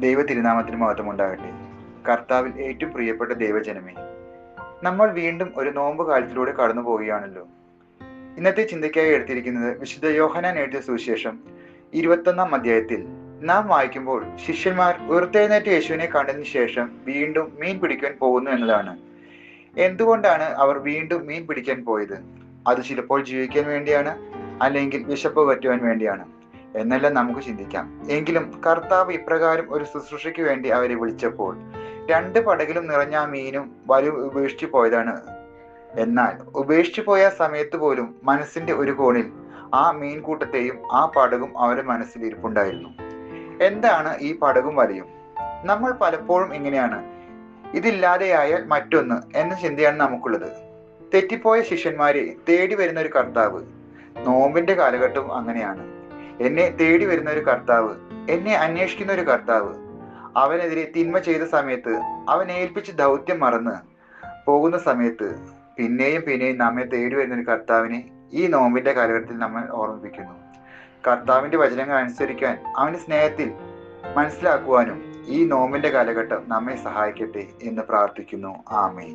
ദൈവ തിരുനാമത്തിന് മഹത്വം ഉണ്ടാകട്ടെ. കർത്താവിൽ ഏറ്റവും പ്രിയപ്പെട്ട ദൈവജനമേ, നമ്മൾ വീണ്ടും ഒരു നോമ്പ് കാലത്തിലൂടെ കടന്നു പോവുകയാണല്ലോ. ഇന്നത്തെ ചിന്തയ്ക്കായി എടുത്തിരിക്കുന്നത് വിശുദ്ധ യോഹന്നാൻ എഴുതിയ സുവിശേഷം 21 അധ്യായത്തിൽ നാം വായിക്കുമ്പോൾ ശിഷ്യന്മാർ ഉയർത്തെഴുന്നേറ്റ യേശുവിനെ കണ്ടതിന് ശേഷം വീണ്ടും മീൻ പിടിക്കാൻ പോകുന്നു എന്നതാണ്. എന്തുകൊണ്ടാണ് അവർ വീണ്ടും മീൻ പിടിക്കാൻ പോയത്? അത് ചിലപ്പോൾ ജീവിക്കാൻ വേണ്ടിയാണ്, അല്ലെങ്കിൽ വിശപ്പ് പറ്റുവാൻ വേണ്ടിയാണ് എന്നെല്ലാം നമുക്ക് ചിന്തിക്കാം. എങ്കിലും കർത്താവ് ഇപ്രകാരം ഒരു ശുശ്രൂഷയ്ക്ക് വേണ്ടി അവരെ വിളിച്ചപ്പോൾ 2 പടകിലും നിറഞ്ഞ ആ മീനും വലു ഉപേക്ഷിച്ചു പോയതാണ്. എന്നാൽ ഉപേക്ഷിച്ചു പോയ സമയത്ത് പോലും മനസ്സിന്റെ ഒരു കോണിൽ ആ മീൻകൂട്ടത്തെയും ആ പടകും അവരുടെ മനസ്സിൽ ഇരിപ്പുണ്ടായിരുന്നു. എന്താണ് ഈ പടകും വലയും? നമ്മൾ പലപ്പോഴും ഇങ്ങനെയാണ്, ഇതില്ലാതെയായാൽ മറ്റൊന്ന് എന്ന ചിന്തയാണ് നമുക്കുള്ളത്. തെറ്റിപ്പോയ ശിഷ്യന്മാരെ തേടി വരുന്ന ഒരു കർത്താവ്. നോമ്പിന്റെ കാലഘട്ടം അങ്ങനെയാണ്. എന്നെ തേടി വരുന്ന ഒരു കർത്താവ്, എന്നെ അന്വേഷിക്കുന്ന ഒരു കർത്താവ്. അവനെതിരെ തിന്മ ചെയ്ത സമയത്ത്, അവൻ ഏൽപ്പിച്ച ദൗത്യം മറന്ന് പോകുന്ന സമയത്ത് പിന്നെയും പിന്നെയും നമ്മെ തേടി വരുന്ന ഒരു കർത്താവിനെ ഈ നോമ്പിന്റെ കാലഘട്ടത്തിൽ നമ്മൾ ഓർമ്മിപ്പിക്കുന്നു. കർത്താവിന്റെ വചനങ്ങൾ അനുസരിക്കാൻ, അവന്റെ സ്നേഹത്തിൽ മനസ്സിലാക്കുവാനും ഈ നോമ്പിന്റെ കാലഘട്ടം നമ്മെ സഹായിക്കട്ടെ എന്ന് പ്രാർത്ഥിക്കുന്നു. ആമേൻ.